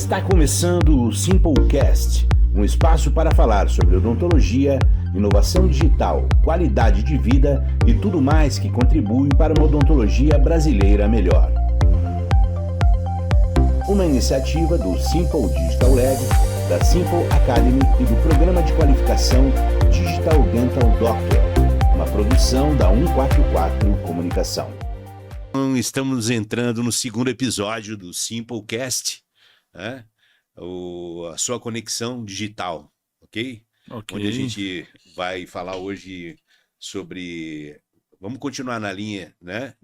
Está começando o Simplecast, um espaço para falar sobre odontologia, inovação digital, qualidade de vida e tudo mais que contribui para uma odontologia brasileira melhor. Uma iniciativa do Simple Digital Lab, da Simple Academy e do Programa de Qualificação Digital Dental Doctor, uma produção da 144 Comunicação. Estamos entrando no segundo episódio do Simplecast, né? A sua conexão digital, ok? Onde a gente vai falar hoje sobre... Vamos continuar na linha, né?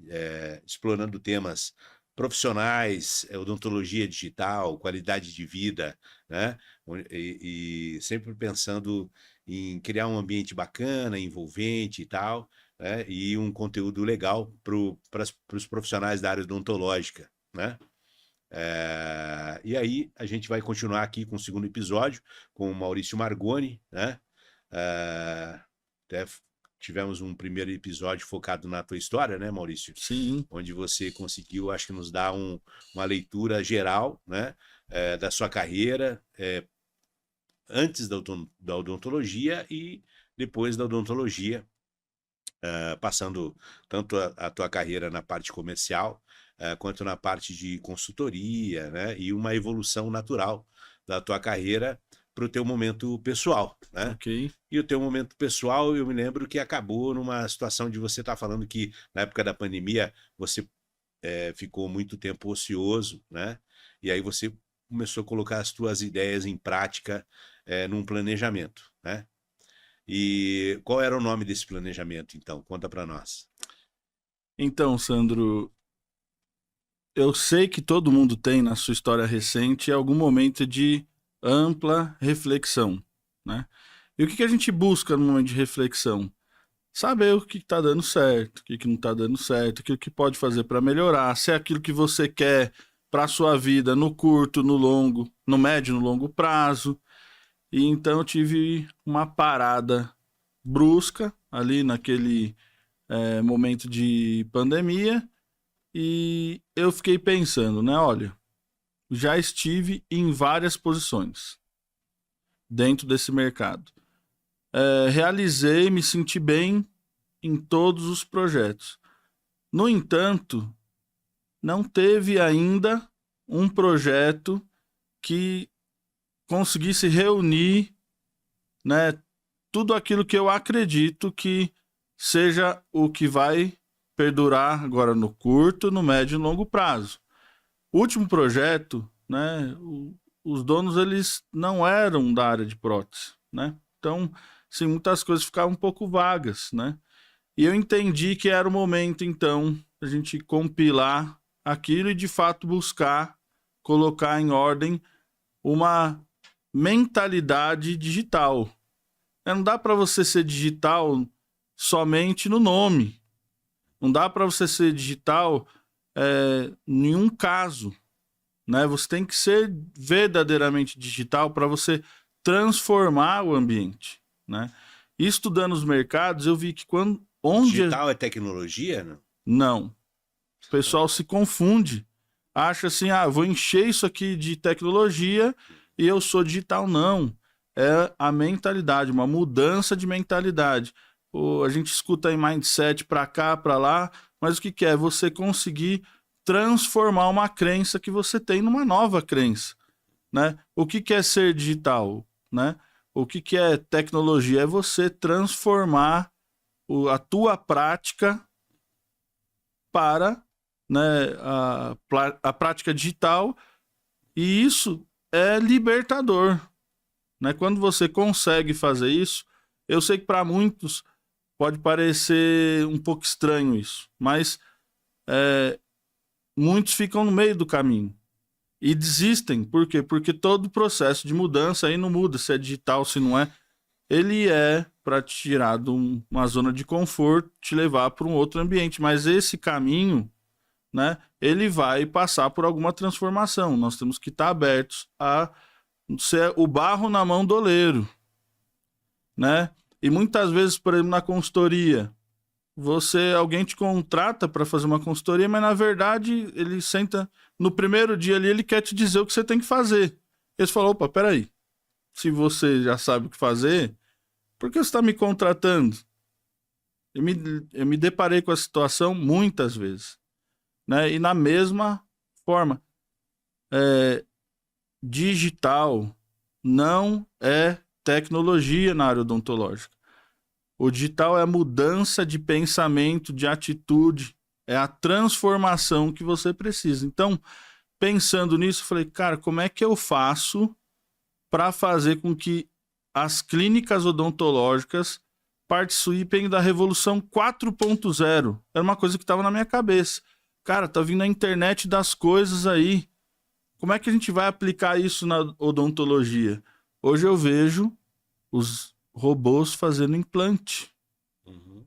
Explorando temas profissionais, odontologia digital, qualidade de vida, né? E sempre pensando em criar um ambiente bacana, envolvente e tal, né? E um conteúdo legal para os profissionais da área odontológica, né? E aí a gente vai continuar aqui com o segundo episódio com o Maurício Margoni, né? Até tivemos um primeiro episódio focado na tua história, né, Maurício? Sim. Onde você conseguiu, acho que nos dar uma leitura geral, né? Da sua carreira, antes da odontologia e depois da odontologia, passando tanto a tua carreira na parte comercial, quanto na parte de consultoria, né? E uma evolução natural da tua carreira para o teu momento pessoal, né? Ok. E o teu momento pessoal, eu me lembro que acabou numa situação de você estar falando que na época da pandemia você ficou muito tempo ocioso, né? E aí você começou a colocar as tuas ideias em prática num planejamento, né? E qual era o nome desse planejamento, então? Conta para nós. Então, Sandro, eu sei que todo mundo tem na sua história recente algum momento de ampla reflexão, né? E o que a gente busca no momento de reflexão? Saber o que está dando certo, o que não está dando certo, o que pode fazer para melhorar, se é aquilo que você quer para a sua vida no curto, no longo, no médio, no longo prazo. E então eu tive uma parada brusca ali naquele momento de pandemia e eu fiquei pensando, né? Olha, já estive em várias posições dentro desse mercado. Realizei, me senti bem em todos os projetos. No entanto, não teve ainda um projeto que conseguisse reunir, né, tudo aquilo que eu acredito que seja o que vai perdurar agora no curto, no médio e no longo prazo. O último projeto, né, os donos eles não eram da área de prótese, né? Então, assim, muitas coisas ficavam um pouco vagas, né? E eu entendi que era o momento, então, a gente compilar aquilo e, de fato, buscar colocar em ordem uma mentalidade digital. Não dá para você ser digital somente no nome. Não dá para você ser digital em nenhum caso, né? Você tem que ser verdadeiramente digital para você transformar o ambiente, né? E estudando os mercados, eu vi que Digital é tecnologia, não? Não. O pessoal se confunde. Acha assim, vou encher isso aqui de tecnologia e eu sou digital. Não. É a mentalidade, uma mudança de mentalidade. A gente escuta aí mindset para cá, para lá, mas o que é? Você conseguir transformar uma crença que você tem numa nova crença, né? O que é ser digital, né? O que é tecnologia? É você transformar a tua prática para, né, a prática digital, e isso é libertador, né? Quando você consegue fazer isso, eu sei que para muitos pode parecer um pouco estranho isso, mas muitos ficam no meio do caminho e desistem. Por quê? Porque todo processo de mudança aí não muda, se é digital, se não é. Ele é para te tirar de uma zona de conforto, te levar para um outro ambiente. Mas esse caminho, né, ele vai passar por alguma transformação. Nós temos que estar abertos a ser o barro na mão do oleiro, né? E muitas vezes, por exemplo, na consultoria, alguém te contrata para fazer uma consultoria, mas na verdade ele senta no primeiro dia ali, ele quer te dizer o que você tem que fazer. Ele falou, opa, peraí, se você já sabe o que fazer, por que você está me contratando? Eu me deparei com a situação muitas vezes, né? E na mesma forma, digital não é tecnologia na área odontológica. O digital é a mudança de pensamento, de atitude, é a transformação que você precisa. Então, pensando nisso, eu falei, cara, como é que eu faço para fazer com que as clínicas odontológicas participem da revolução 4.0? Era uma coisa que estava na minha cabeça. Cara, tá vindo a internet das coisas aí. Como é que a gente vai aplicar isso na odontologia? Hoje eu vejo os robôs fazendo implante. Uhum.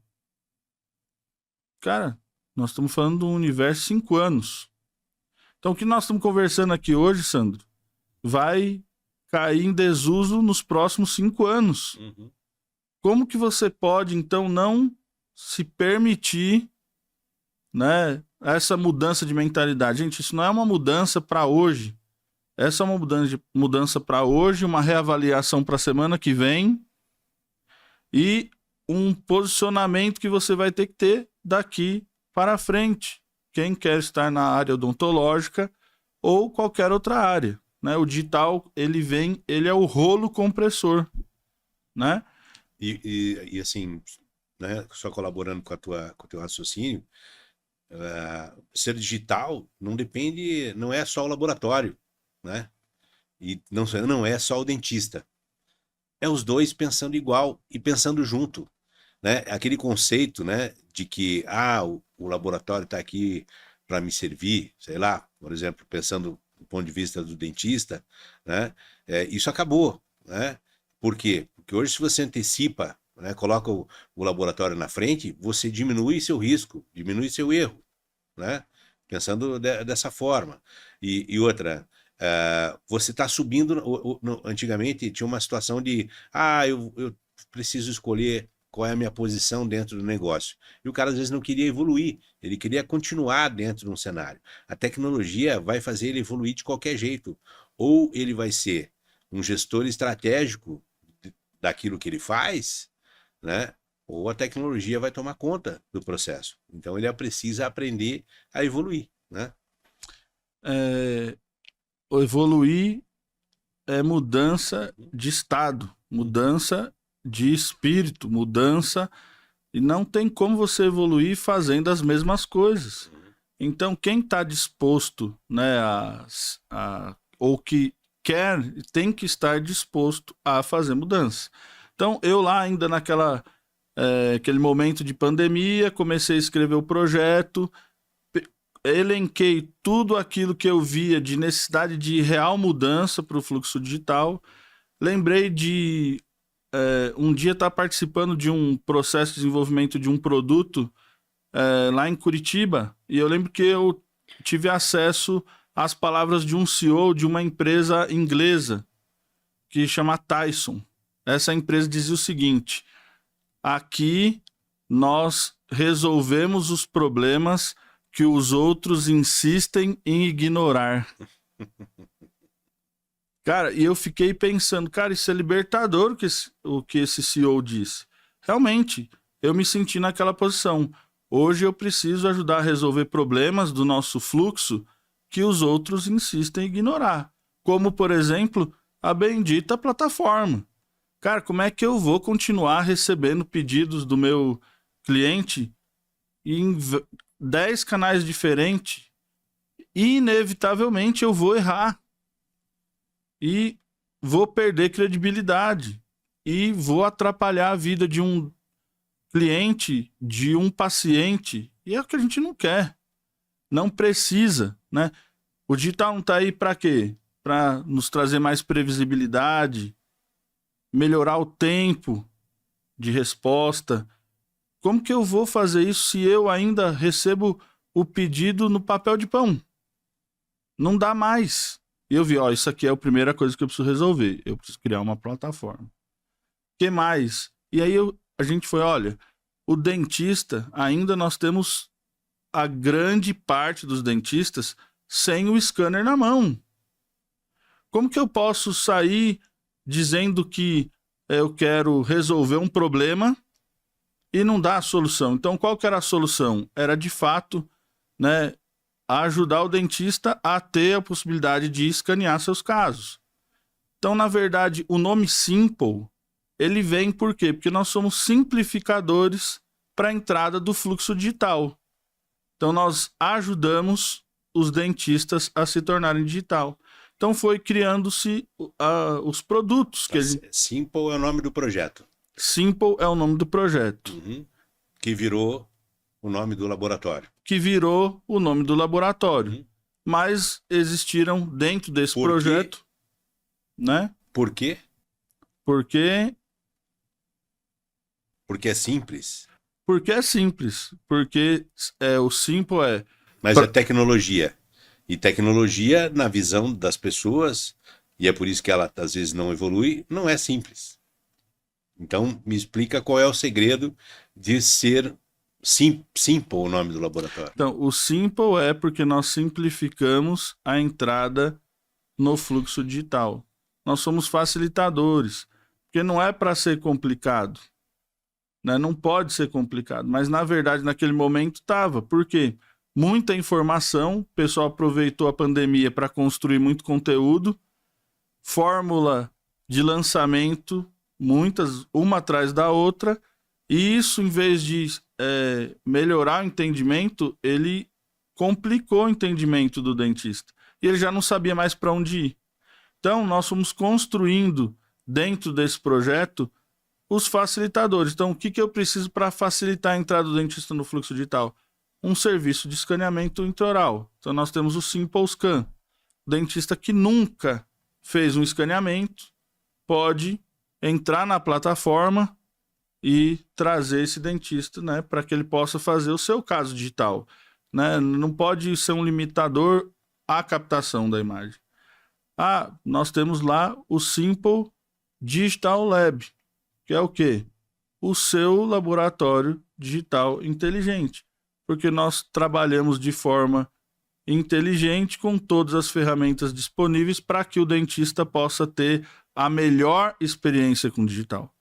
Cara, nós estamos falando de um universo 5 anos. Então, o que nós estamos conversando aqui hoje, Sandro, vai cair em desuso nos próximos 5 anos. Uhum. Como que você pode, então, não se permitir, né, essa mudança de mentalidade? Gente, isso não é uma mudança para hoje. Essa é uma mudança para hoje, uma reavaliação para a semana que vem e um posicionamento que você vai ter que ter daqui para frente. Quem quer estar na área odontológica ou qualquer outra área, né? O digital, ele é o rolo compressor, né? E assim, né, só colaborando com o teu raciocínio, ser digital não é só o laboratório, né? E não é só o dentista. É os dois pensando igual e pensando junto, né? Aquele conceito, né, de que o laboratório está aqui para me servir, sei lá, por exemplo, pensando do ponto de vista do dentista, né? Isso acabou, né? Por quê? Porque hoje, se você antecipa, né, coloca o laboratório na frente, você diminui seu risco, diminui seu erro, né? Pensando dessa forma. E outra, você está subindo. Antigamente tinha uma situação de eu preciso escolher qual é a minha posição dentro do negócio. E o cara às vezes não queria evoluir, ele queria continuar dentro de um cenário. A tecnologia vai fazer ele evoluir de qualquer jeito. Ou ele vai ser um gestor estratégico daquilo que ele faz, né? Ou a tecnologia vai tomar conta do processo. Então ele precisa aprender a evoluir, né? O evoluir é mudança de estado, mudança de espírito, mudança, e não tem como você evoluir fazendo as mesmas coisas. Então, quem está disposto, né, ou que quer, tem que estar disposto a fazer mudança. Então, eu lá ainda aquele momento de pandemia, comecei a escrever o projeto, elenquei tudo aquilo que eu via de necessidade de real mudança para o fluxo digital. Lembrei de um dia estar participando de um processo de desenvolvimento de um produto lá em Curitiba, e eu lembro que eu tive acesso às palavras de um CEO de uma empresa inglesa que chama Tyson. Essa empresa dizia o seguinte: aqui nós resolvemos os problemas que os outros insistem em ignorar. Cara, e eu fiquei pensando, cara, isso é libertador o que esse CEO disse. Realmente, eu me senti naquela posição. Hoje eu preciso ajudar a resolver problemas do nosso fluxo que os outros insistem em ignorar. Como, por exemplo, a bendita plataforma. Cara, como é que eu vou continuar recebendo pedidos do meu cliente em 10 canais diferentes? Inevitavelmente eu vou errar. E vou perder credibilidade. E vou atrapalhar a vida de um cliente, de um paciente. E é o que a gente não quer. Não precisa, né? O digital não está aí para quê? Para nos trazer mais previsibilidade, melhorar o tempo de resposta. Como que eu vou fazer isso se eu ainda recebo o pedido no papel de pão? Não dá mais. E eu vi, isso aqui é a primeira coisa que eu preciso resolver. Eu preciso criar uma plataforma. O que mais? E aí a gente foi, olha, o dentista, ainda nós temos a grande parte dos dentistas sem o scanner na mão. Como que eu posso sair dizendo que eu quero resolver um problema e não dar a solução? Então, qual que era a solução? Era, de fato, né, ajudar o dentista a ter a possibilidade de escanear seus casos. Então, na verdade, o nome Simple, ele vem por quê? Porque nós somos simplificadores para a entrada do fluxo digital. Então, nós ajudamos os dentistas a se tornarem digital. Então, foi criando-se os produtos. Simple é o nome do projeto. Simple é o nome do projeto. Uhum. Que virou o nome do laboratório. Uhum. Mas existiram dentro desse projeto... Né? Por quê? Porque é simples. Porque é simples. Porque o Simple é... Mas é tecnologia. E tecnologia, na visão das pessoas, e é por isso que ela às vezes não evolui, não é simples. Então, me explica qual é o segredo de ser Simple o nome do laboratório. Então, o Simple é porque nós simplificamos a entrada no fluxo digital. Nós somos facilitadores, porque não é para ser complicado, né? Não pode ser complicado, mas na verdade naquele momento estava. Por quê? Muita informação, o pessoal aproveitou a pandemia para construir muito conteúdo, fórmula de lançamento, muitas, uma atrás da outra, e isso, em vez de melhorar o entendimento, ele complicou o entendimento do dentista, e ele já não sabia mais para onde ir. Então, nós fomos construindo, dentro desse projeto, os facilitadores. Então, o que eu preciso para facilitar a entrada do dentista no fluxo digital? Um serviço de escaneamento intraoral. Então, nós temos o Simple Scan. O dentista que nunca fez um escaneamento pode entrar na plataforma e trazer esse dentista, né, para que ele possa fazer o seu caso digital, né? Não pode ser um limitador à captação da imagem. Nós temos lá o Simple Digital Lab, que é o quê? O seu laboratório digital inteligente. Porque nós trabalhamos de forma inteligente com todas as ferramentas disponíveis para que o dentista possa ter a melhor experiência com o digital.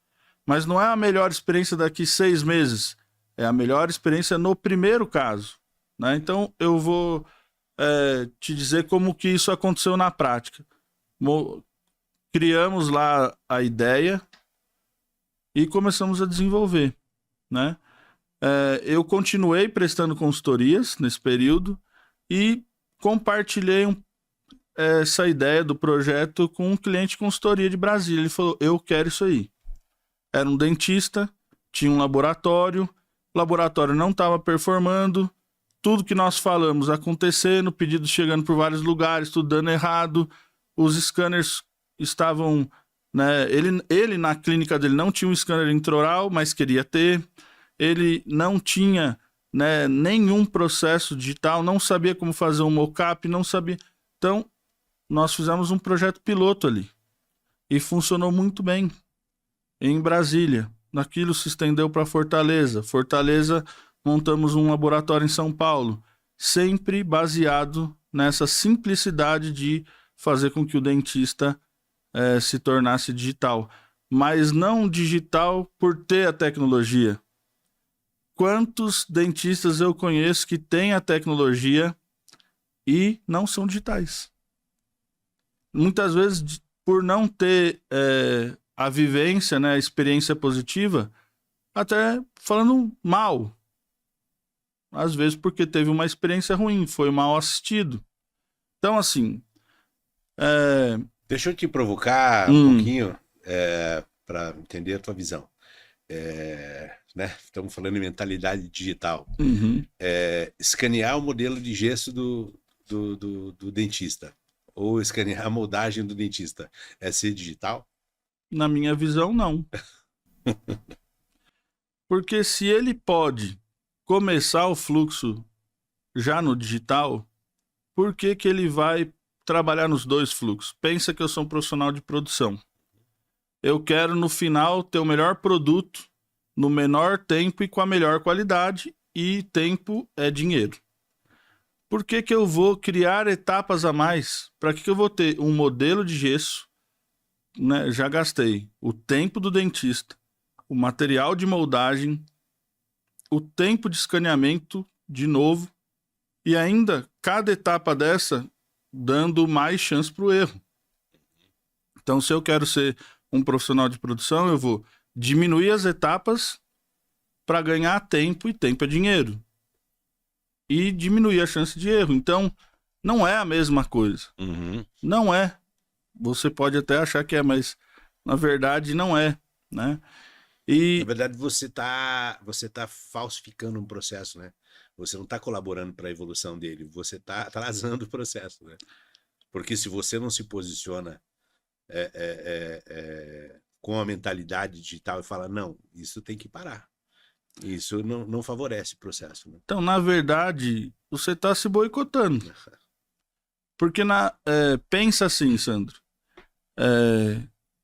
Mas não é a melhor experiência daqui 6 meses, é a melhor experiência no primeiro caso, né? Então, eu vou... te dizer como que isso aconteceu na prática. Criamos lá a ideia e começamos a desenvolver, né? Eu continuei prestando consultorias nesse período e compartilhei essa ideia do projeto com um cliente de consultoria de Brasília. Ele falou, eu quero isso aí. Era um dentista, tinha um laboratório, o laboratório não estava performando, tudo que nós falamos acontecendo, pedidos chegando por vários lugares, tudo dando errado, os scanners estavam, né, ele na clínica dele não tinha um scanner intraoral, mas queria ter, ele não tinha, né, nenhum processo digital, não sabia como fazer um mockup, não sabia. Então, nós fizemos um projeto piloto ali e funcionou muito bem em Brasília. Naquilo se estendeu para Fortaleza. Fortaleza, montamos um laboratório em São Paulo, sempre baseado nessa simplicidade de fazer com que o dentista se tornasse digital. Mas não digital por ter a tecnologia. Quantos dentistas eu conheço que têm a tecnologia e não são digitais? Muitas vezes, por não ter a vivência, né, a experiência positiva, até falando mal. Às vezes porque teve uma experiência ruim, foi mal assistido. Então, assim... Deixa eu te provocar um pouquinho para entender a tua visão. Né? Estamos falando em mentalidade digital. Uhum. Escanear o modelo de gesso do dentista ou escanear a moldagem do dentista é ser digital? Na minha visão, não. Porque se ele pode começar o fluxo já no digital, por que que ele vai trabalhar nos dois fluxos? Pensa que eu sou um profissional de produção. Eu quero, no final, ter o melhor produto no menor tempo e com a melhor qualidade, e tempo é dinheiro. Por que que eu vou criar etapas a mais? Para que eu vou ter um modelo de gesso, né? Já gastei o tempo do dentista, o material de moldagem, o tempo de escaneamento de novo, e ainda cada etapa dessa dando mais chance para o erro. Então, se eu quero ser um profissional de produção, eu vou diminuir as etapas para ganhar tempo, e tempo é dinheiro. E diminuir a chance de erro. Então, não é a mesma coisa. Não é. Você pode até achar que é, mas na verdade não é, né? E... Na verdade, você tá falsificando um processo, né? Você não está colaborando para a evolução dele, você está atrasando o processo, né? Porque se você não se posiciona com a mentalidade digital e fala, não, isso tem que parar. Isso não favorece o processo, né? Então, na verdade, você está se boicotando. Porque pensa assim, Sandro.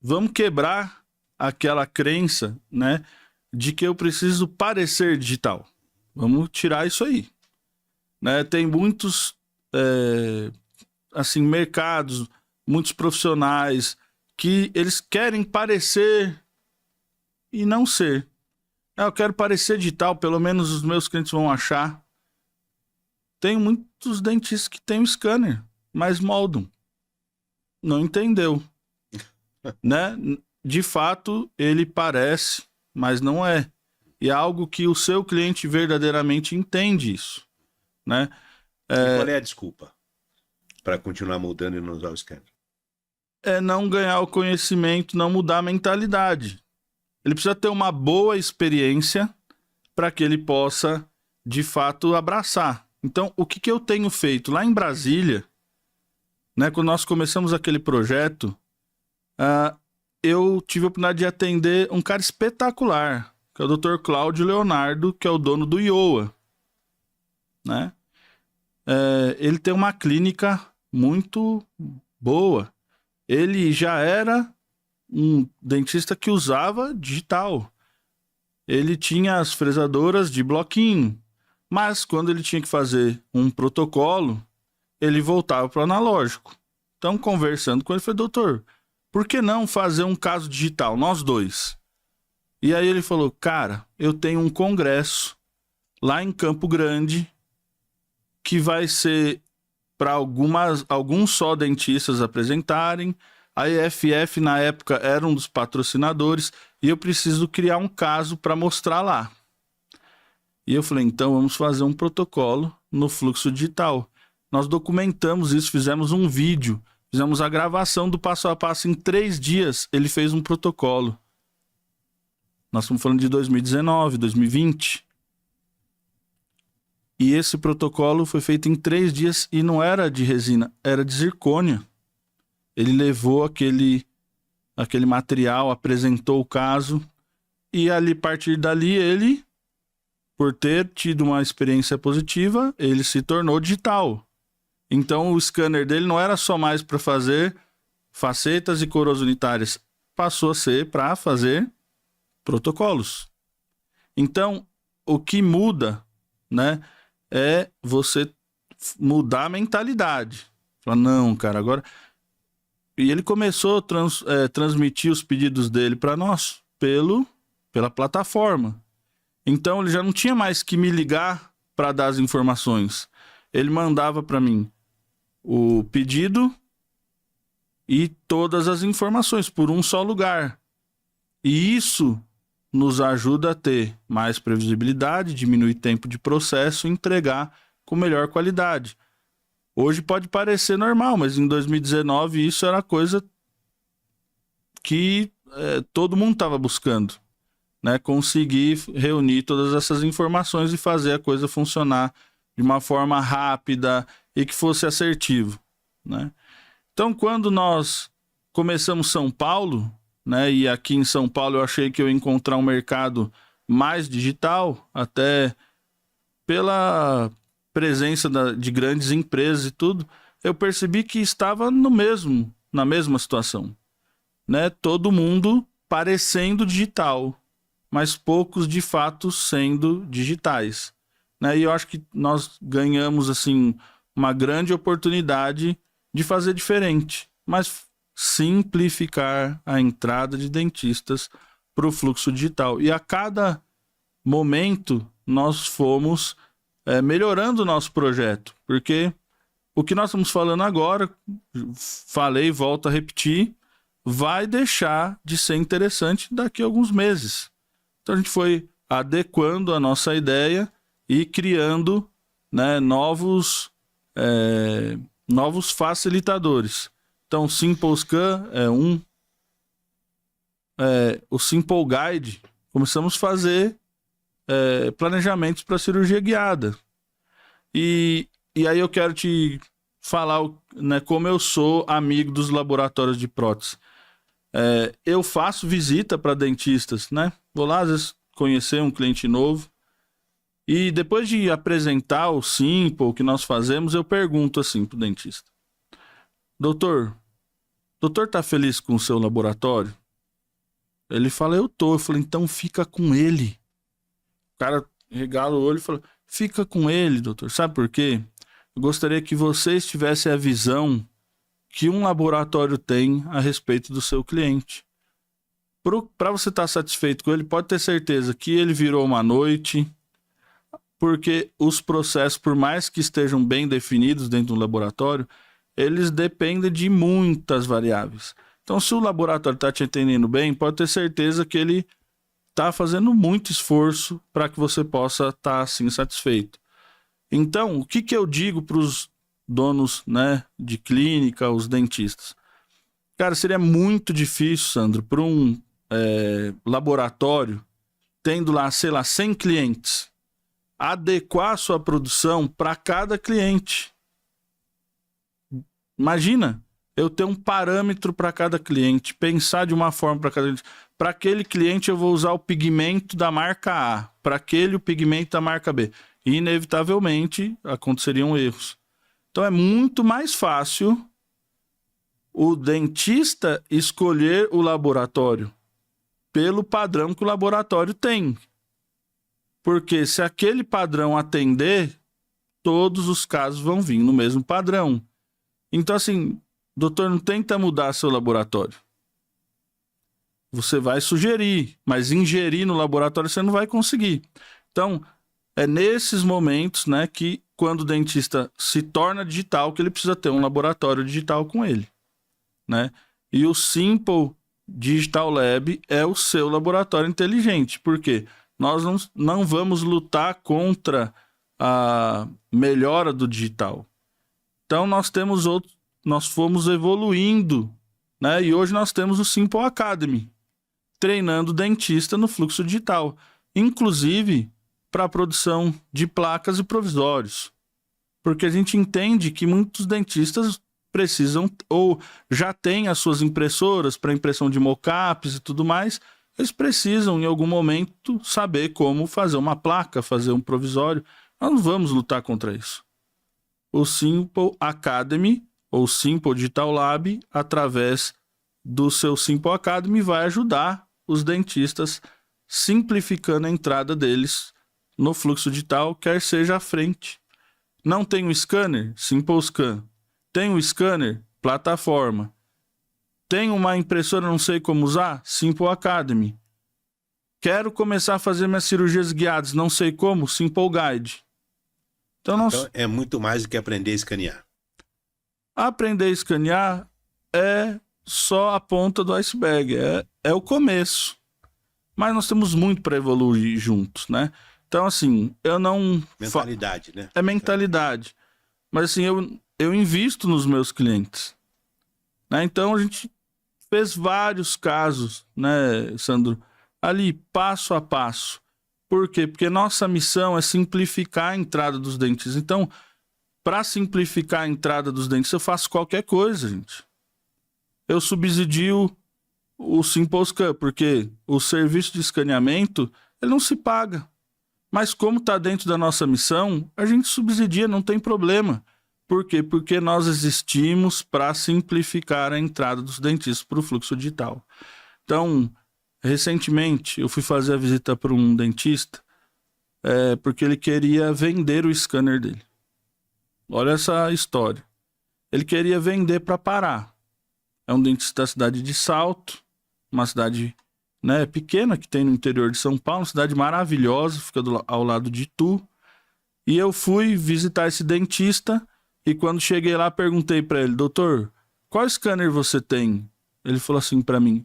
Vamos quebrar aquela crença, né, de que eu preciso parecer digital. Vamos tirar isso aí. Né? Tem muitos assim, mercados, muitos profissionais que eles querem parecer e não ser. Eu quero parecer digital, pelo menos os meus clientes vão achar. Tem muitos dentistas que têm o scanner, mas moldam. Não entendeu. Né? De fato, ele parece, mas não é. E é algo que o seu cliente verdadeiramente entende isso. Né? E qual é a desculpa para continuar moldando e não usar o scanner? É não ganhar o conhecimento, não mudar a mentalidade. Ele precisa ter uma boa experiência para que ele possa, de fato, abraçar. Então, o que eu tenho feito? Lá em Brasília, né, quando nós começamos aquele projeto, eu tive a oportunidade de atender um cara espetacular, que é o Dr. Cláudio Leonardo, que é o dono do IOA. Né? Ele tem uma clínica muito boa. Ele já era um dentista que usava digital. Ele tinha as fresadoras de bloquinho, mas quando ele tinha que fazer um protocolo, ele voltava para o analógico. Então, conversando com ele, eu falei, doutor, por que não fazer um caso digital, nós dois? E aí ele falou, cara, eu tenho um congresso lá em Campo Grande que vai ser para alguns só dentistas apresentarem. A EFF, na época, era um dos patrocinadores e eu preciso criar um caso para mostrar lá. E eu falei, então vamos fazer um protocolo no fluxo digital. Nós documentamos isso, fizemos um vídeo, fizemos a gravação do passo a passo. Em 3 dias, ele fez um protocolo. Nós estamos falando de 2019, 2020. E esse protocolo foi feito em 3 dias e não era de resina, era de zircônia. Ele levou aquele material, apresentou o caso e a partir dali ele, por ter tido uma experiência positiva, ele se tornou digital. Então o scanner dele não era só mais para fazer facetas e coroas unitárias, passou a ser para fazer protocolos. Então o que muda, né, é você mudar a mentalidade. Falar, não, cara, agora... E ele começou a transmitir os pedidos dele para nós pela plataforma. Então ele já não tinha mais que me ligar para dar as informações. Ele mandava para mim o pedido e todas as informações por um só lugar. E isso nos ajuda a ter mais previsibilidade, diminuir tempo de processo e entregar com melhor qualidade. Hoje pode parecer normal, mas em 2019 isso era coisa que todo mundo estava buscando, né? Conseguir reunir todas essas informações e fazer a coisa funcionar de uma forma rápida e que fosse assertivo, né? Então, quando nós começamos São Paulo, né? E aqui em São Paulo eu achei que eu ia encontrar um mercado mais digital, até pela presença de grandes empresas e tudo, eu percebi que estava na mesma situação, né? Todo mundo parecendo digital, mas poucos de fato sendo digitais, né? E eu acho que nós ganhamos assim uma grande oportunidade de fazer diferente, mas simplificar a entrada de dentistas para o fluxo digital. E a cada momento nós fomos melhorando o nosso projeto, porque o que nós estamos falando agora, falei, volto a repetir, vai deixar de ser interessante daqui a alguns meses. Então a gente foi adequando a nossa ideia e criando, né, novos facilitadores. Então o SimpleScan é um. O Simple Guide, começamos a fazer planejamentos para cirurgia guiada. E aí eu quero te falar, né, como eu sou amigo dos laboratórios de prótese. Eu faço visita para dentistas, né? Vou lá, às vezes, conhecer um cliente novo. E depois de apresentar o Simple, o que nós fazemos, eu pergunto assim pro dentista: doutor tá feliz com o seu laboratório? Ele fala, eu tô. Eu falei, então fica com ele. O cara regala o olho e fala, fica com ele, doutor. Sabe por quê? Eu gostaria que vocês tivessem a visão que um laboratório tem a respeito do seu cliente. Para você estar satisfeito com ele, pode ter certeza que ele virou uma noite, porque os processos, por mais que estejam bem definidos dentro do laboratório, eles dependem de muitas variáveis. Então, se o laboratório está te atendendo bem, pode ter certeza que ele está fazendo muito esforço para que você possa estar assim satisfeito. Então, o que eu digo para os donos, né, de clínica, os dentistas? Cara, seria muito difícil, Sandro, para um laboratório, tendo lá, sei lá, 100 clientes, adequar a sua produção para cada cliente. Imagina, eu ter um parâmetro para cada cliente, pensar de uma forma para cada cliente. Para aquele cliente eu vou usar o pigmento da marca A, para aquele o pigmento da marca B. E inevitavelmente aconteceriam erros. Então é muito mais fácil o dentista escolher o laboratório pelo padrão que o laboratório tem. Porque se aquele padrão atender, todos os casos vão vir no mesmo padrão. Então, assim, doutor, não tenta mudar seu laboratório. Você vai sugerir, mas ingerir no laboratório você não vai conseguir. Então, é nesses momentos, né, que quando o dentista se torna digital, que ele precisa ter um laboratório digital com ele, né? E o Simple Digital Lab é o seu laboratório inteligente. Por quê? Nós não vamos lutar contra a melhora do digital. Então nós fomos evoluindo, né? E hoje nós temos o Simple Academy, treinando o dentista no fluxo digital, inclusive para a produção de placas e provisórios. Porque a gente entende que muitos dentistas precisam ou já têm as suas impressoras para impressão de mockups e tudo mais, eles precisam em algum momento saber como fazer uma placa, fazer um provisório. Nós não vamos lutar contra isso. O Simple Academy ou Simple Digital Lab, através do seu Simple Academy, vai ajudar os dentistas simplificando a entrada deles no fluxo digital, quer seja à frente. Não tem um scanner? Simple Scan. Tem um scanner? Plataforma. Tem uma impressora, não sei como usar? Simple Academy. Quero começar a fazer minhas cirurgias guiadas, não sei como? Simple Guide. Então é muito mais do que aprender a escanear. Aprender a escanear é só a ponta do iceberg, é o começo. Mas nós temos muito para evoluir juntos, né? Então, assim, eu não... Mentalidade, né? É mentalidade. Mas, assim, eu invisto nos meus clientes, né? Então, a gente fez vários casos, né, Sandro? Ali, passo a passo. Por quê? Porque nossa missão é simplificar a entrada dos dentes. Então, para simplificar a entrada dos dentes, eu faço qualquer coisa, gente. Eu subsidio o Simple Scan, porque o serviço de escaneamento, ele não se paga. Mas como está dentro da nossa missão, a gente subsidia, não tem problema. Por quê? Porque nós existimos para simplificar a entrada dos dentistas para o fluxo digital. Então, recentemente eu fui fazer a visita para um dentista porque ele queria vender o scanner dele. Olha essa história. Ele queria vender para Pará. É um dentista da cidade de Salto, uma cidade, né, pequena que tem no interior de São Paulo, uma cidade maravilhosa, fica ao lado de Itu. E eu fui visitar esse dentista e quando cheguei lá perguntei para ele: doutor, qual scanner você tem? Ele falou assim para mim.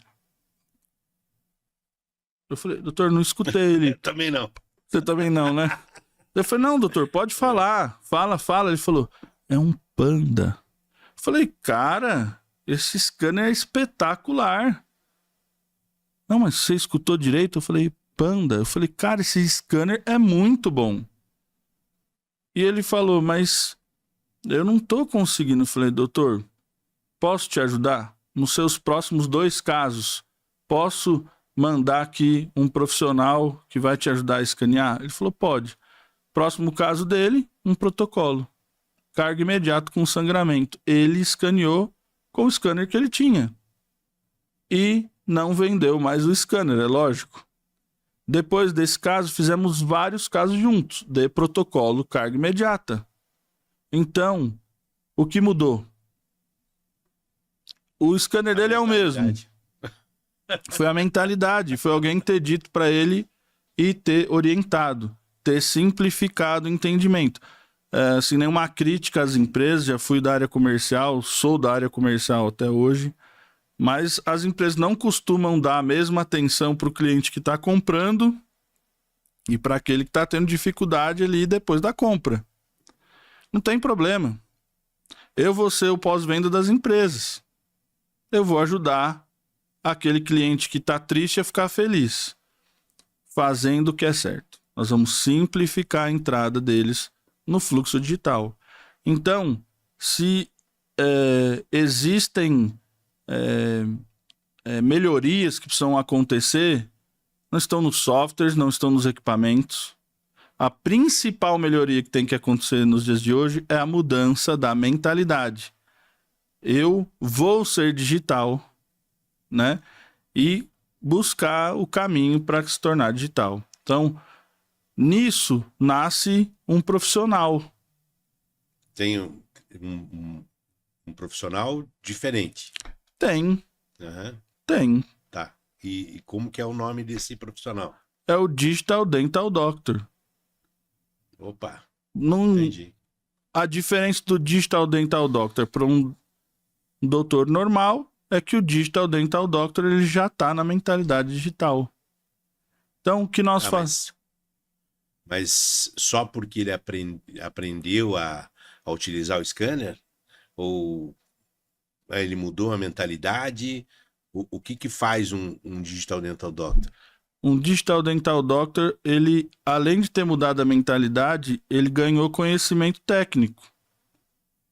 Eu falei: doutor, não escutei ele. Também não. Você também não, né? Eu falei: não, doutor, pode falar. Fala. Ele falou: é um Panda. Eu falei: cara, esse scanner é espetacular. Não, mas você escutou direito? Eu falei: Panda. Eu falei: cara, esse scanner é muito bom. E ele falou: mas eu não tô conseguindo. Eu falei: doutor, posso te ajudar? Nos seus próximos 2 casos, posso mandar aqui um profissional que vai te ajudar a escanear? Ele falou: pode. Próximo caso dele, um protocolo. Carga imediata com sangramento. Ele escaneou com o scanner que ele tinha. E não vendeu mais o scanner, é lógico. Depois desse caso, fizemos vários casos juntos, de protocolo carga imediata. Então, o que mudou? O scanner dele é o mesmo. Foi a mentalidade, foi alguém ter dito para ele e ter orientado, ter simplificado o entendimento. Sem nenhuma crítica às empresas, já fui da área comercial, sou da área comercial até hoje, mas as empresas não costumam dar a mesma atenção para o cliente que está comprando e para aquele que está tendo dificuldade ali depois da compra. Não tem problema. Eu vou ser o pós-venda das empresas. Eu vou ajudar aquele cliente que está triste a ficar feliz, fazendo o que é certo. Nós vamos simplificar a entrada deles no fluxo digital. Então, se existem melhorias que precisam acontecer, não estão nos softwares, não estão nos equipamentos. A principal melhoria que tem que acontecer nos dias de hoje é a mudança da mentalidade. Eu vou ser digital, né? E buscar o caminho para se tornar digital. Então, nisso nasce um profissional. Tem um profissional diferente. Tem. Uhum. Tem. Tá. E como que é o nome desse profissional? É o Digital Dental Doctor. Opa. Não, entendi. a diferença do Digital Dental Doctor para um doutor normal é que o Digital Dental Doctor ele já está na mentalidade digital. Então, o que nós fazemos? Mas só porque ele aprendeu a utilizar o scanner? Ou ele mudou a mentalidade? O que faz um Digital Dental Doctor? Um Digital Dental Doctor, ele, além de ter mudado a mentalidade, ele ganhou conhecimento técnico.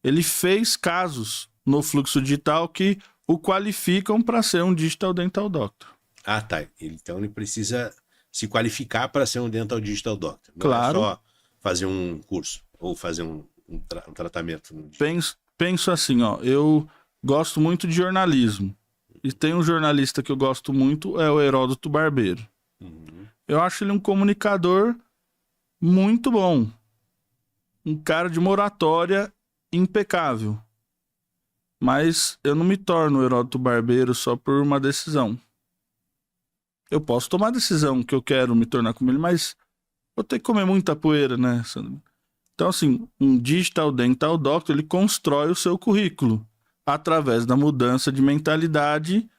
Ele fez casos no fluxo digital que o qualificam para ser um Digital Dental Doctor. Ah, tá. Então ele precisa se qualificar para ser um Dental Digital Doctor. Não claro. É só fazer um curso ou fazer um tratamento. Penso assim, ó, eu gosto muito de jornalismo. E tem um jornalista que eu gosto muito, é o Heródoto Barbeiro. Uhum. Eu acho ele um comunicador muito bom. Um cara de uma oratória impecável. Mas eu não me torno o Heródoto Barbeiro só por uma decisão. Eu posso tomar a decisão que eu quero me tornar como ele, mas vou ter que comer muita poeira, né, Sandro? Então, assim, um Digital Dental Doctor, ele constrói o seu currículo através da mudança de mentalidade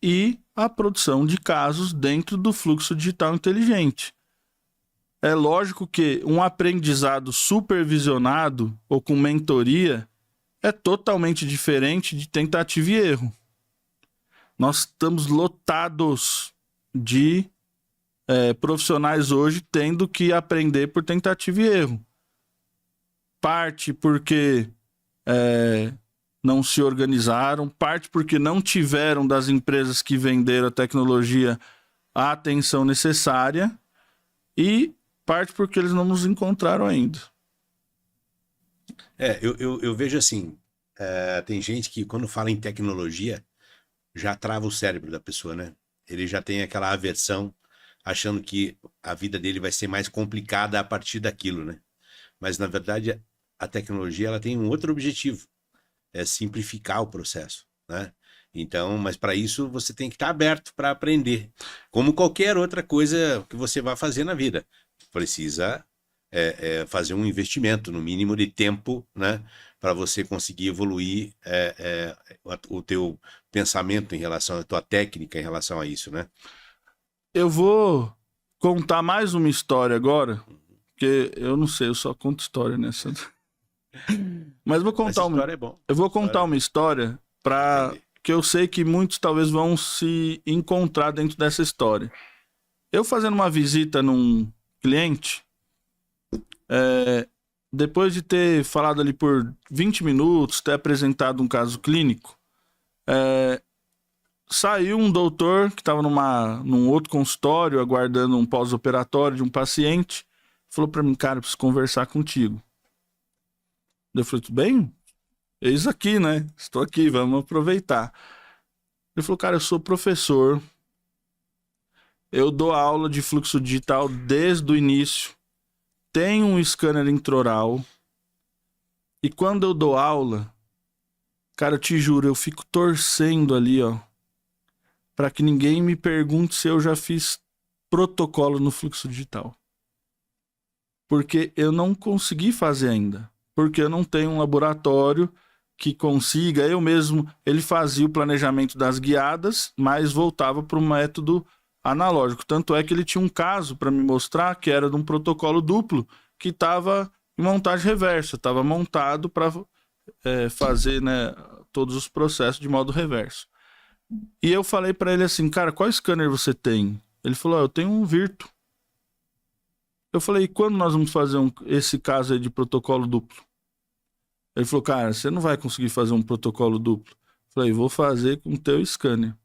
e a produção de casos dentro do fluxo digital inteligente. É lógico que um aprendizado supervisionado ou com mentoria é totalmente diferente de tentativa e erro. Nós estamos lotados de profissionais hoje tendo que aprender por tentativa e erro. Parte porque não se organizaram, parte porque não tiveram das empresas que venderam a tecnologia a atenção necessária e parte porque eles não nos encontraram ainda. Eu vejo assim, tem gente que quando fala em tecnologia já trava o cérebro da pessoa, né? ele já tem aquela aversão, achando que a vida dele vai ser mais complicada a partir daquilo, né? Mas, na verdade, a tecnologia ela tem um outro objetivo, é simplificar o processo, né? Então, mas para isso você tem que estar aberto para aprender, como qualquer outra coisa que você vai fazer na vida. Precisa fazer um investimento, no mínimo, de tempo, né? Para você conseguir evoluir o teu pensamento em relação à tua técnica em relação a isso, né? Eu vou contar mais uma história agora, porque eu não sei, eu só conto história nessa. Mas vou contar uma história é bom. Eu vou contar uma história para que eu sei que muitos talvez vão se encontrar dentro dessa história. Eu fazendo uma visita num cliente, depois de ter falado ali por 20 minutos, ter apresentado um caso clínico, saiu um doutor que estava num outro consultório, aguardando um pós-operatório de um paciente, falou para mim, cara, eu preciso conversar contigo. Eu falei, tudo bem? Eis aqui, né? Estou aqui, vamos aproveitar. Ele falou, cara, eu sou professor, eu dou aula de fluxo digital desde o início, tenho um scanner intraoral, e quando eu dou aula, cara, eu te juro, eu fico torcendo ali, ó, para que ninguém me pergunte se eu já fiz protocolo no fluxo digital. Porque eu não consegui fazer ainda. Porque eu não tenho um laboratório que consiga, eu mesmo, ele fazia o planejamento das guiadas, mas voltava para o método analógico. Tanto é que ele tinha um caso para me mostrar que era de um protocolo duplo que estava em montagem reversa, estava montado para fazer, né, todos os processos de modo reverso. E eu falei para ele assim, cara, qual scanner você tem? Ele falou, eu tenho um Virtu. Eu falei, quando nós vamos fazer esse caso aí de protocolo duplo? Ele falou, cara, você não vai conseguir fazer um protocolo duplo. Eu falei, vou fazer com o teu scanner.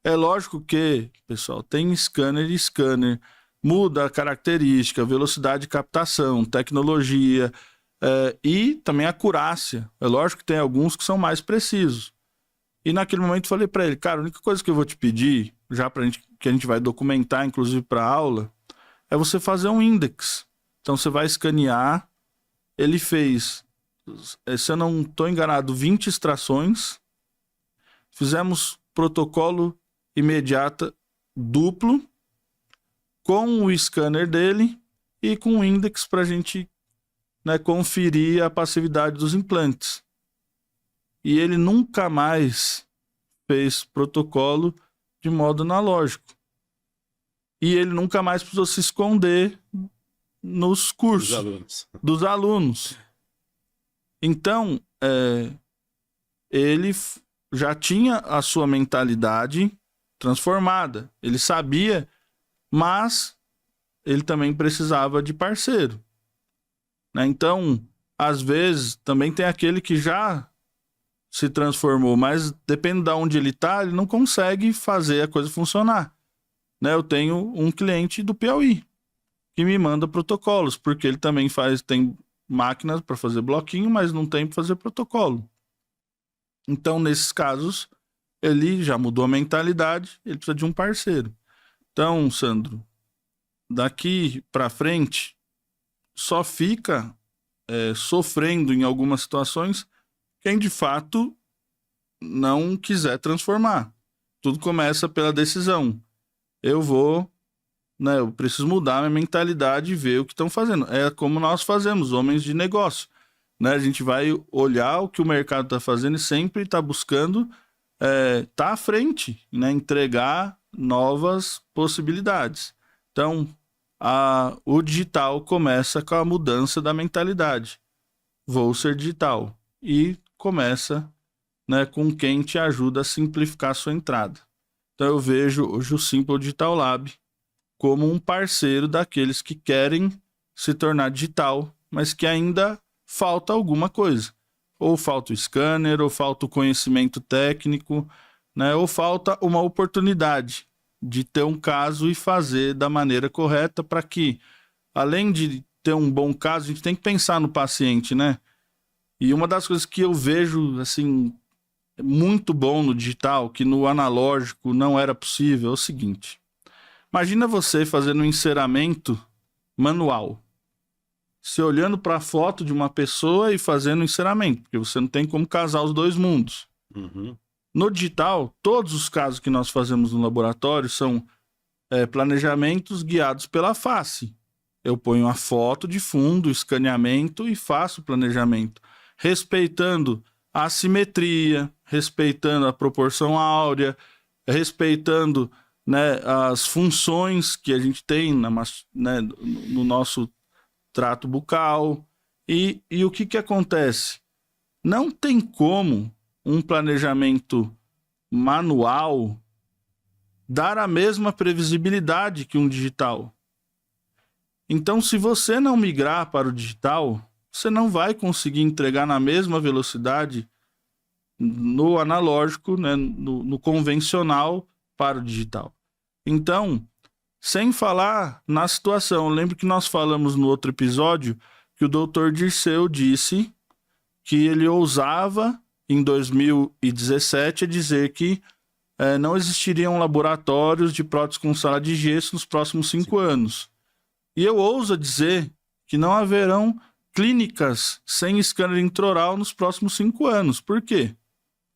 É lógico que, pessoal, tem scanner e scanner. Muda a característica, velocidade de captação, tecnologia e também a acurácia. É lógico que tem alguns que são mais precisos. E naquele momento eu falei para ele, cara, a única coisa que eu vou te pedir, já que a gente vai documentar, inclusive para aula, é você fazer um index. Então você vai escanear. Ele fez, se eu não estou enganado, 20 extrações. Fizemos protocolo imediata duplo com o scanner dele e com o index para a gente, né, conferir a passividade dos implantes. E ele nunca mais fez protocolo de modo analógico. E ele nunca mais precisou se esconder nos cursos dos alunos. Então, ele já tinha a sua mentalidade transformada. Ele sabia, mas ele também precisava de parceiro, né? Então, às vezes, também tem aquele que já se transformou, mas depende de onde ele está, ele não consegue fazer a coisa funcionar, né? Eu tenho um cliente do Piauí que me manda protocolos, porque ele também tem máquinas para fazer bloquinho, mas não tem para fazer protocolo. Então, nesses casos, ele já mudou a mentalidade, ele precisa de um parceiro. Então, Sandro, daqui para frente, só fica sofrendo em algumas situações quem de fato não quiser transformar. Tudo começa pela decisão. Eu preciso mudar a minha mentalidade e ver o que estão fazendo. É como nós fazemos, homens de negócio, né? A gente vai olhar o que o mercado está fazendo e sempre está buscando estar à frente, né? Entregar novas possibilidades. Então, o digital começa com a mudança da mentalidade. Vou ser digital. E começa, né, com quem te ajuda a simplificar a sua entrada. Então eu vejo hoje o Simple Digital Lab como um parceiro daqueles que querem se tornar digital, mas que ainda falta alguma coisa. Ou falta o scanner, ou falta o conhecimento técnico, né, ou falta uma oportunidade de ter um caso e fazer da maneira correta para que, além de ter um bom caso, a gente tem que pensar no paciente, né? E uma das coisas que eu vejo, assim, muito bom no digital, que no analógico não era possível, é o seguinte. Imagina você fazendo um enceramento manual. Você olhando para a foto de uma pessoa e fazendo um enceramento, porque você não tem como casar os dois mundos. Uhum. No digital, todos os casos que nós fazemos no laboratório são planejamentos guiados pela face. Eu ponho a foto de fundo, escaneamento e faço o planejamento, respeitando a assimetria, respeitando a proporção áurea, respeitando, né, as funções que a gente tem né, no nosso trato bucal. E o que acontece? Não tem como um planejamento manual dar a mesma previsibilidade que um digital. Então, se você não migrar para o digital, você não vai conseguir entregar na mesma velocidade no analógico, né, no convencional para o digital. Então, sem falar na situação, lembro que nós falamos no outro episódio que o Dr. Dirceu disse que ele ousava, em 2017, a dizer que não existiriam laboratórios de prótese com sala de gesso nos próximos 5 anos. E eu ouso dizer que não haverão clínicas sem scanner intraoral nos próximos 5 anos. Por quê?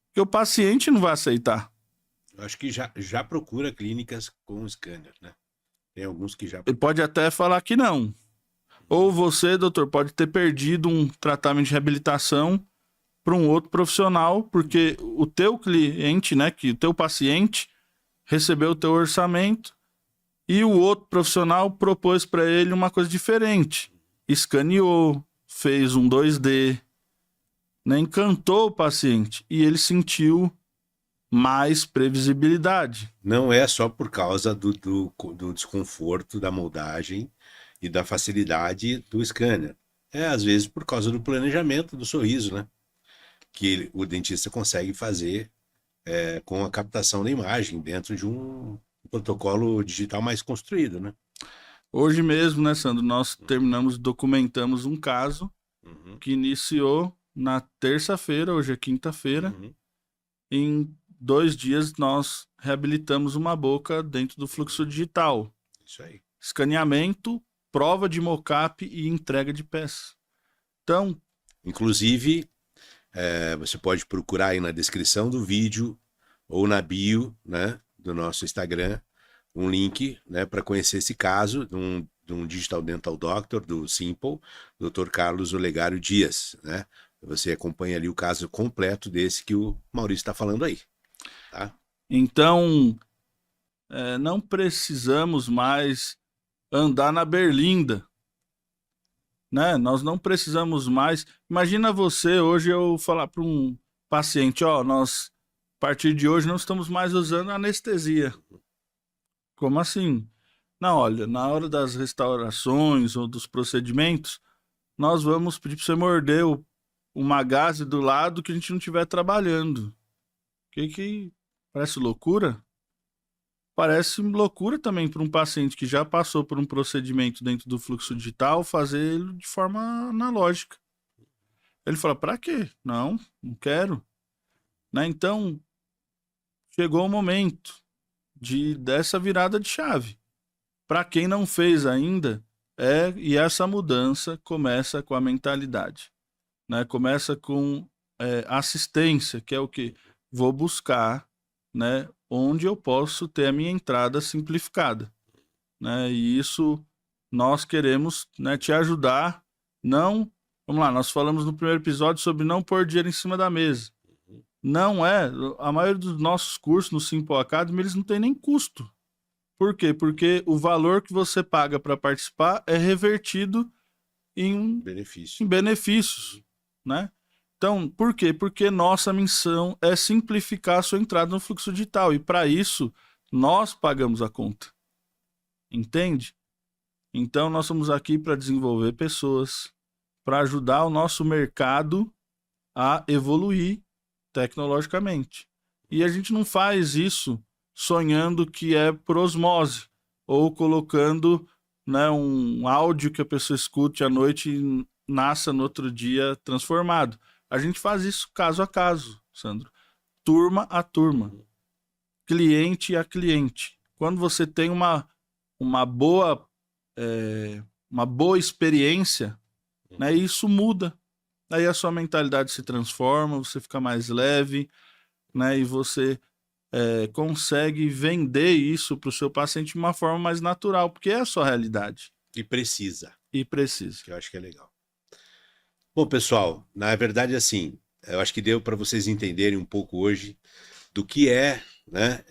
Porque o paciente não vai aceitar. Eu acho que já procura clínicas com scanner, né? Tem alguns que já... Ele pode até falar que não. Ou você, doutor, pode ter perdido um tratamento de reabilitação para um outro profissional, porque o teu cliente, né, que o teu paciente recebeu o teu orçamento e o outro profissional propôs para ele uma coisa diferente. Escaneou, fez um 2D, né, encantou o paciente e ele sentiu mais previsibilidade. Não é só por causa do desconforto da moldagem e da facilidade do scanner. É, às vezes, por causa do planejamento do sorriso, né? Que o dentista consegue fazer com a captação da imagem dentro de um protocolo digital mais construído, né? Hoje mesmo, né, Sandro, nós documentamos um caso que iniciou na terça-feira, hoje é quinta-feira. Em 2 dias nós reabilitamos uma boca dentro do fluxo digital. Isso aí. Escaneamento, prova de mockup e entrega de peça. Então, inclusive, você pode procurar aí na descrição do vídeo ou na bio, né, do nosso Instagram, um link, né, para conhecer esse caso de um Digital Dental Doctor, do Simple, Dr. Carlos Olegário Dias, né? Você acompanha ali o caso completo desse que o Maurício está falando aí. Tá? Então, não precisamos mais andar na berlinda, né? Nós não precisamos mais... Imagina você, hoje eu falar para um paciente, nós, a partir de hoje, não estamos mais usando anestesia. Como assim? Não, olha, na hora das restaurações ou dos procedimentos, nós vamos pedir para você morder uma gaze do lado que a gente não estiver trabalhando. Que parece loucura? Parece loucura também para um paciente que já passou por um procedimento dentro do fluxo digital fazer ele de forma analógica. Ele fala, para quê? Não quero. Né? Então, chegou o momento dessa virada de chave. Para quem não fez ainda, e essa mudança começa com a mentalidade. Né? Começa com assistência, que é o que? Vou buscar, né, onde eu posso ter a minha entrada simplificada. Né? E isso nós queremos, né, te ajudar. Não, vamos lá, nós falamos no primeiro episódio sobre não pôr dinheiro em cima da mesa. Não a maioria dos nossos cursos no Simple Academy, eles não tem nem custo. Por quê? Porque o valor que você paga para participar é revertido em benefícios, né? Então, por quê? Porque nossa missão é simplificar a sua entrada no fluxo digital. E para isso, nós pagamos a conta. Entende? Então, nós estamos aqui para desenvolver pessoas, para ajudar o nosso mercado a evoluir tecnologicamente. E a gente não faz isso sonhando que é por osmose, ou colocando, né, um áudio que a pessoa escute à noite e nasça no outro dia transformado. A gente faz isso caso a caso, Sandro. turma a turma, cliente a cliente. Quando você tem uma boa experiência, né, isso muda. Aí a sua mentalidade se transforma, você fica mais leve, né, e você consegue vender isso para o seu paciente de uma forma mais natural, porque é a sua realidade. E precisa. Que eu acho que é legal. Bom, pessoal, na verdade, assim, eu acho que deu para vocês entenderem um pouco hoje do que é, né,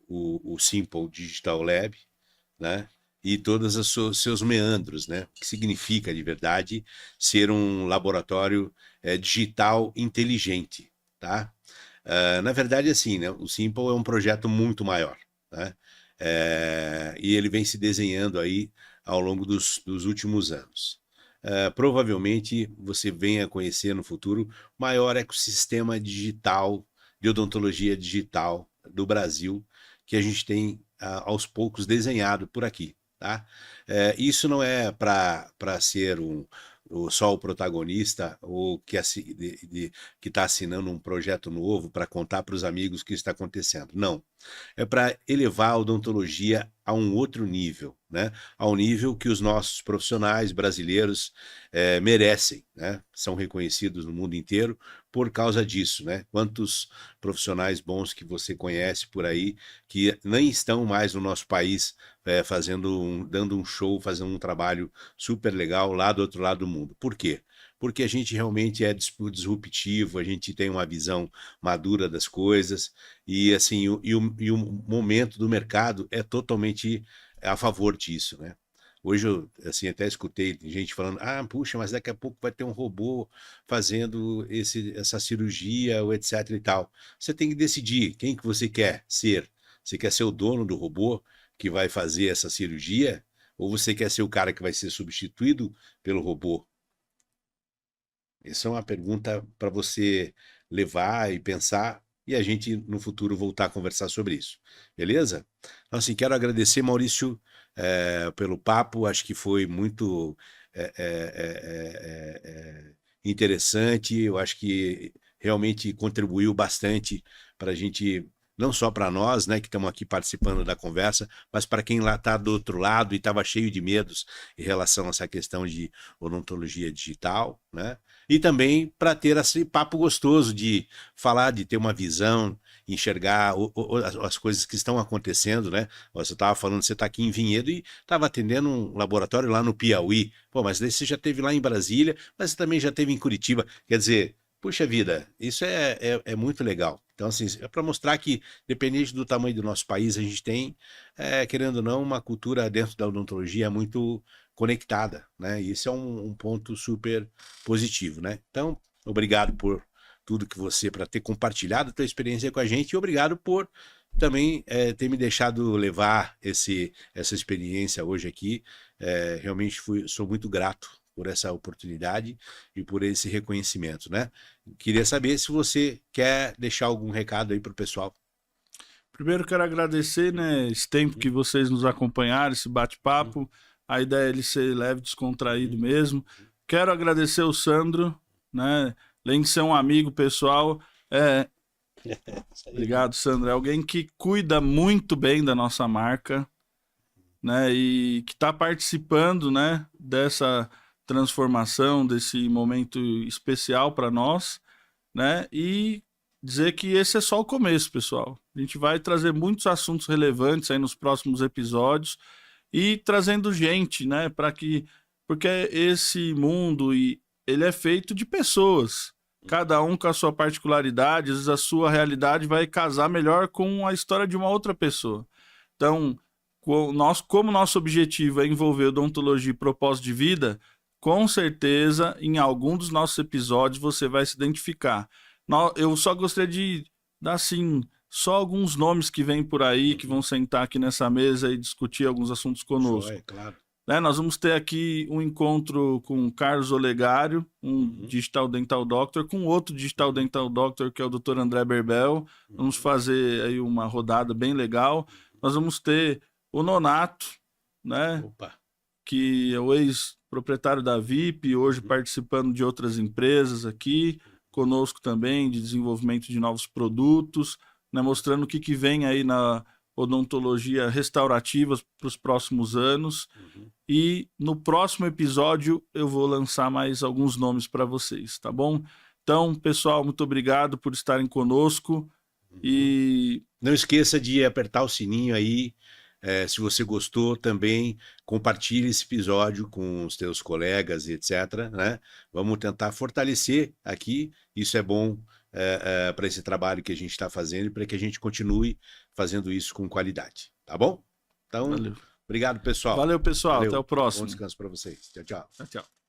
o Simple Digital Lab, né, e todos os seus meandros, né, o que significa de verdade ser um laboratório digital inteligente, tá? Na verdade, assim, né, o Simple é um projeto muito maior, né, e ele vem se desenhando aí ao longo dos últimos anos. Provavelmente você venha conhecer no futuro o maior ecossistema digital, de odontologia digital do Brasil, que a gente tem aos poucos desenhado por aqui. Tá? Isso não é para ser só o protagonista ou que está assinando um projeto novo para contar para os amigos o que está acontecendo. Não. É para elevar a odontologia a um outro nível, né? A um nível que os nossos profissionais brasileiros merecem, né? São reconhecidos no mundo inteiro por causa disso, né? Quantos profissionais bons que você conhece por aí que nem estão mais no nosso país dando um show, fazendo um trabalho super legal lá do outro lado do mundo. Por quê? Porque a gente realmente é disruptivo, a gente tem uma visão madura das coisas e assim o momento do mercado é totalmente a favor disso, né? Hoje eu assim, até escutei gente falando, puxa, mas daqui a pouco vai ter um robô fazendo essa cirurgia, ou etc e tal. Você tem que decidir quem que você quer ser. Você quer ser o dono do robô que vai fazer essa cirurgia? Ou você quer ser o cara que vai ser substituído pelo robô? Essa é uma pergunta para você levar e pensar e a gente no futuro voltar a conversar sobre isso. Beleza? Então, assim, quero agradecer, Maurício, pelo papo. Acho que foi muito interessante. Eu acho que realmente contribuiu bastante para a gente, não só para nós, né, que estamos aqui participando da conversa, mas para quem lá está do outro lado e estava cheio de medos em relação a essa questão de odontologia digital, né? E também para ter esse papo gostoso de falar, de ter uma visão, enxergar as coisas que estão acontecendo, né? Você estava falando, você está aqui em Vinhedo e estava atendendo um laboratório lá no Piauí. Pô, mas daí você já esteve lá em Brasília, mas você também já esteve em Curitiba. Quer dizer, puxa vida, isso é muito legal. Então, assim, é para mostrar que, dependente do tamanho do nosso país, a gente tem, querendo ou não, uma cultura dentro da odontologia muito conectada, né? E isso é um ponto super positivo, né? Então, obrigado por tudo que para ter compartilhado a tua experiência com a gente e obrigado por também ter me deixado levar essa experiência hoje aqui. Realmente sou muito grato por essa oportunidade e por esse reconhecimento, né? Queria saber se você quer deixar algum recado aí para o pessoal. Primeiro quero agradecer, né, esse tempo que vocês nos acompanharam, esse bate-papo. A ideia é ele ser leve, descontraído mesmo. Quero agradecer o Sandro, né? Além de ser um amigo pessoal, obrigado, Sandro. É alguém que cuida muito bem da nossa marca, né? E que está participando, né, dessa transformação, desse momento especial para nós, né? E dizer que esse é só o começo, pessoal. A gente vai trazer muitos assuntos relevantes aí nos próximos episódios e trazendo gente, né, porque esse mundo ele é feito de pessoas, cada um com a sua particularidade, às vezes a sua realidade vai casar melhor com a história de uma outra pessoa. Então, como nosso objetivo é envolver odontologia e propósito de vida, com certeza, em algum dos nossos episódios você vai se identificar. Eu só gostaria de dar, assim, só alguns nomes que vêm por aí, que vão sentar aqui nessa mesa e discutir alguns assuntos conosco. Joia, claro. Nós vamos ter aqui um encontro com o Carlos Olegário, Digital Dental Doctor, com outro Digital Dental Doctor, que é o Dr. André Berbel. Vamos fazer aí uma rodada bem legal. Nós vamos ter o Nonato, né? Opa. Que é o ex-proprietário da VIP, hoje participando de outras empresas aqui. conosco também, de desenvolvimento de novos produtos, né, mostrando o que vem aí na odontologia restaurativa para os próximos anos. E no próximo episódio eu vou lançar mais alguns nomes para vocês, tá bom? Então, pessoal, muito obrigado por estarem conosco. E não esqueça de apertar o sininho aí. Se você gostou, também compartilhe esse episódio com os teus colegas, etc. Né? Vamos tentar fortalecer aqui. Isso é bom para esse trabalho que a gente está fazendo e para que a gente continue fazendo isso com qualidade. Tá bom? Então, valeu. Obrigado, pessoal. Valeu, pessoal. Valeu. Até o próximo. Bom descanso para vocês. Tchau, tchau. Tchau, tchau.